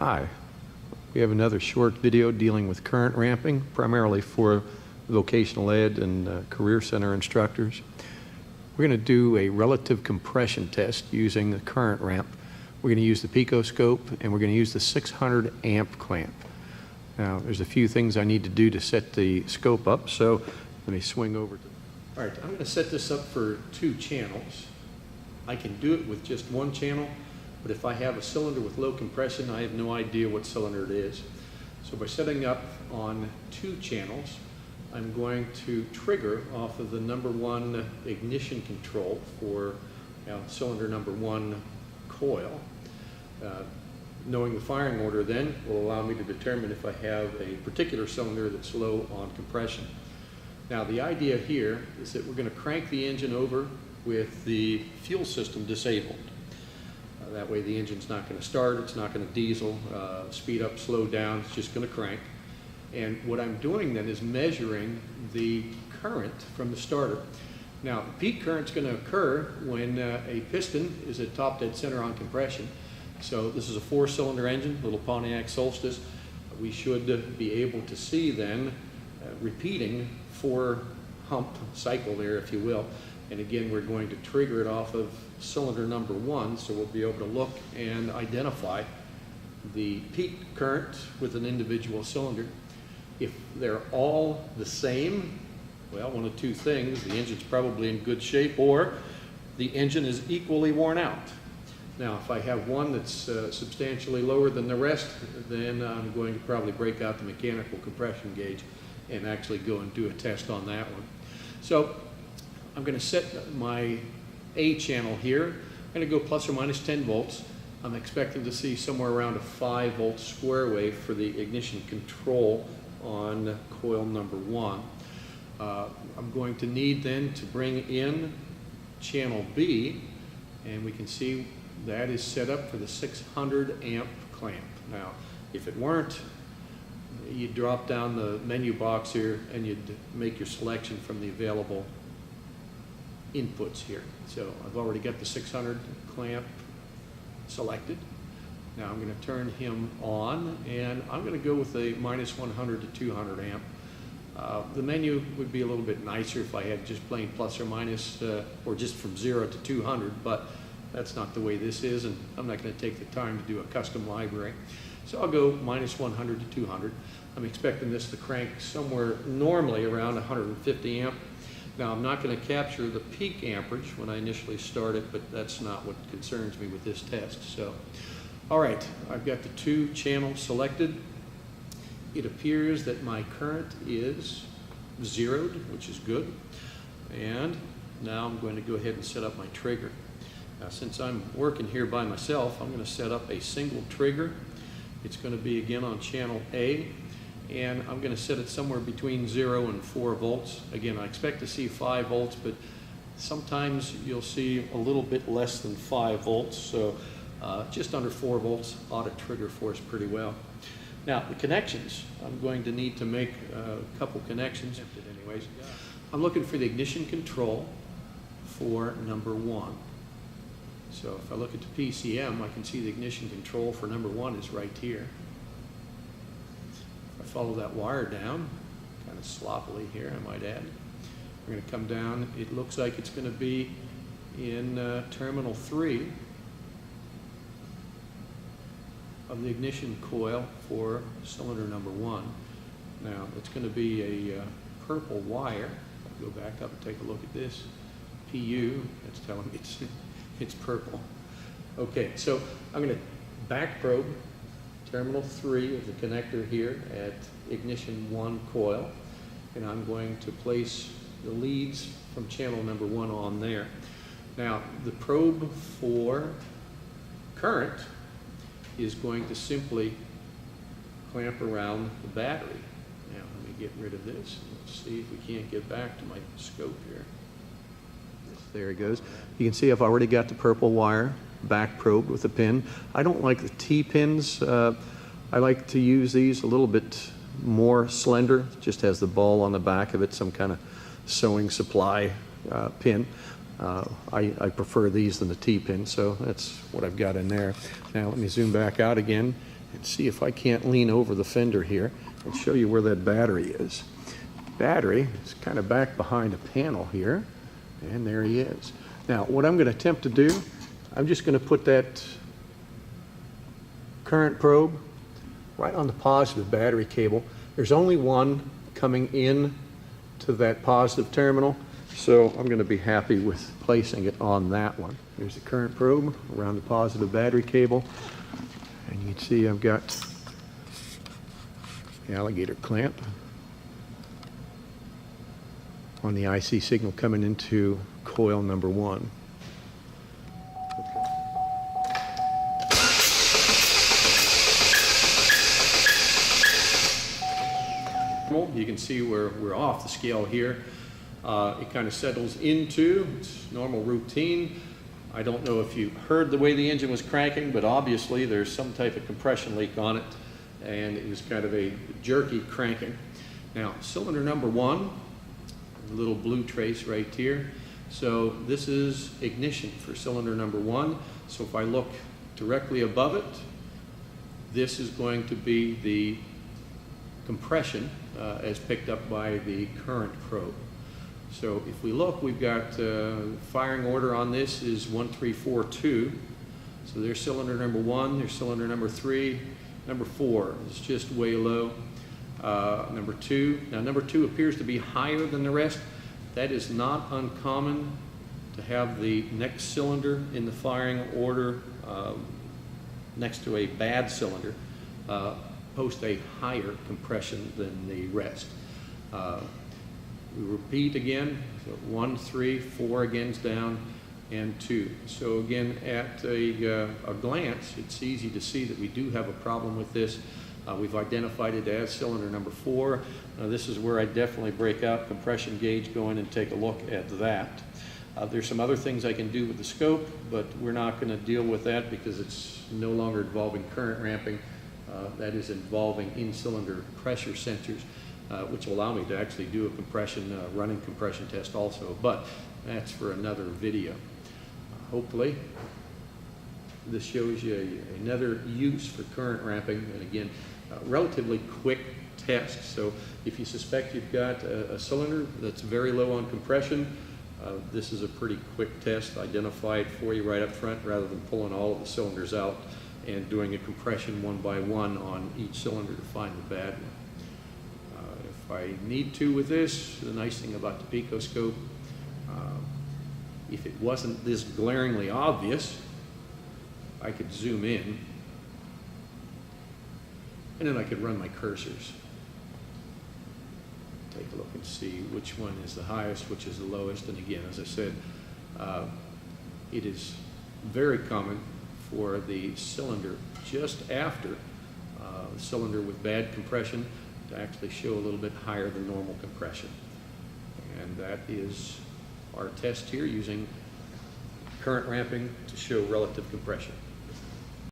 Hi. We have another short video dealing with current ramping, primarily for vocational ed and career center instructors. We're going to do a relative compression test using the current ramp. We're going to use the picoscope and we're going to use the 600 amp clamp. Now, there's a few things I need to do to set the scope up, so let me swing over to. All right, I'm going to set this up for 2 channels. I can do it with just 1 channel, but if I have a cylinder with low compression, I have no idea what cylinder it is. So by setting up on 2 channels, I'm going to trigger off of the number 1 ignition control for cylinder number 1 coil. Knowing the firing order then will allow me to determine if I have a particular cylinder that's low on compression. Now the idea here is that we're going to crank the engine over with the fuel system disabled. That way the engine's not going to start, it's not going to diesel, speed up, slow down, it's just going to crank. And what I'm doing then is measuring the current from the starter. Now, peak current's going to occur when a piston is at top dead center on compression. So this is a 4-cylinder engine, little Pontiac Solstice. We should be able to see then repeating 4 hump cycle there, if you will. And again, we're going to trigger it off of cylinder number 1, so we'll be able to look and identify the peak current with an individual cylinder. If they're all the same, well, one of 2 things: the engine's probably in good shape, or the engine is equally worn out. Now, if I have one that's substantially lower than the rest, then I'm going to probably break out the mechanical compression gauge and actually go and do a test on that one. So I'm going to set my A channel here. I'm going to go plus or minus 10 volts. I'm expecting to see somewhere around a 5 volt square wave for the ignition control on coil number 1. I'm going to need then to bring in channel B, and we can see that is set up for the 600 amp clamp. Now, if it weren't, you'd drop down the menu box here and you'd make your selection from the available inputs here. So I've already got the 600 clamp selected. Now I'm going to turn him on, and I'm going to go with a minus 100 to 200 amp. The menu would be a little bit nicer if I had just plain plus or minus, or just from 0 to 200, but that's not the way this is, and I'm not going to take the time to do a custom library. So I'll go minus 100 to 200. I'm expecting this to crank somewhere normally around 150 amp. Now, I'm not going to capture the peak amperage when I initially start it, but that's not what concerns me with this test. So, all right, I've got the 2 channels selected. It appears that my current is zeroed, which is good. And now I'm going to go ahead and set up my trigger. Now, since I'm working here by myself, I'm going to set up a single trigger. It's going to be again on channel A, and I'm going to set it somewhere between 0 and 4 volts. Again, I expect to see 5 volts, but sometimes you'll see a little bit less than 5 volts, so just under 4 volts ought to trigger for us pretty well. Now, the connections, I'm going to need to make a couple connections. Anyways, I'm looking for the ignition control for number 1. So if I look at the PCM, I can see the ignition control for number 1 is right here. If I follow that wire down, kind of sloppily here, I might add, we're going to come down. It looks like it's going to be in terminal 3 of the ignition coil for cylinder number 1. Now, it's going to be a purple wire. I'll go back up and take a look at this. PU, that's telling me it's purple. Okay, so I'm going to back probe terminal 3 of the connector here at ignition 1 coil, and I'm going to place the leads from channel number 1 on there. Now, the probe for current is going to simply clamp around the battery. Now, let me get rid of this. Let's see if we can't get back to my scope here. There it goes. You can see I've already got the purple wire back probed with a pin. I don't like the T-pins. I like to use these a little bit more slender. It just has the ball on the back of it, some kind of sewing supply pin. I prefer these than the T-pin, so that's what I've got in there. Now let me zoom back out again, and see if I can't lean over the fender here and show you where that battery is. Battery is kind of back behind a panel here, and there he is. Now, what I'm going to attempt to do, I'm just going to put that current probe right on the positive battery cable. There's only one coming in to that positive terminal, so I'm going to be happy with placing it on that one. Here's the current probe around the positive battery cable, and you can see I've got the alligator clamp on the IC signal coming into coil number 1. You can see we're off the scale here. It kind of settles into its normal routine. I don't know if you heard the way the engine was cranking, but obviously there's some type of compression leak on it, and it was kind of a jerky cranking. Now, cylinder number 1, a little blue trace right here. So this is ignition for cylinder number 1. So if I look directly above it, this is going to be the compression as picked up by the current probe. So if we look, we've got firing order on this is 1342. So there's cylinder number 1, there's cylinder number 3, number 4 is just way low. Number 2, now number 2 appears to be higher than the rest. That is not uncommon to have the next cylinder in the firing order next to a bad cylinder post a higher compression than the rest. We repeat again, so 1, 3, 4 again's down, and 2. So again, at a glance, it's easy to see that we do have a problem with this. We've identified it as cylinder number 4. This is where I definitely break out compression gauge, go in and take a look at that. There's some other things I can do with the scope, but we're not going to deal with that because it's no longer involving current ramping. That is involving in-cylinder pressure sensors, which will allow me to actually do a compression, running compression test also, but that's for another video. Hopefully, this shows you another use for current ramping, and again, relatively quick test. So if you suspect you've got a cylinder that's very low on compression, this is a pretty quick test, identify it for you right up front rather than pulling all of the cylinders out and doing a compression one by one on each cylinder to find the bad one. If I need to with this, the nice thing about the picoscope, if it wasn't this glaringly obvious, I could zoom in and then I could run my cursors. Take a look and see which one is the highest, which is the lowest. And again, as I said, it is very common for the cylinder just after the cylinder with bad compression to actually show a little bit higher than normal compression. And that is our test here using current ramping to show relative compression.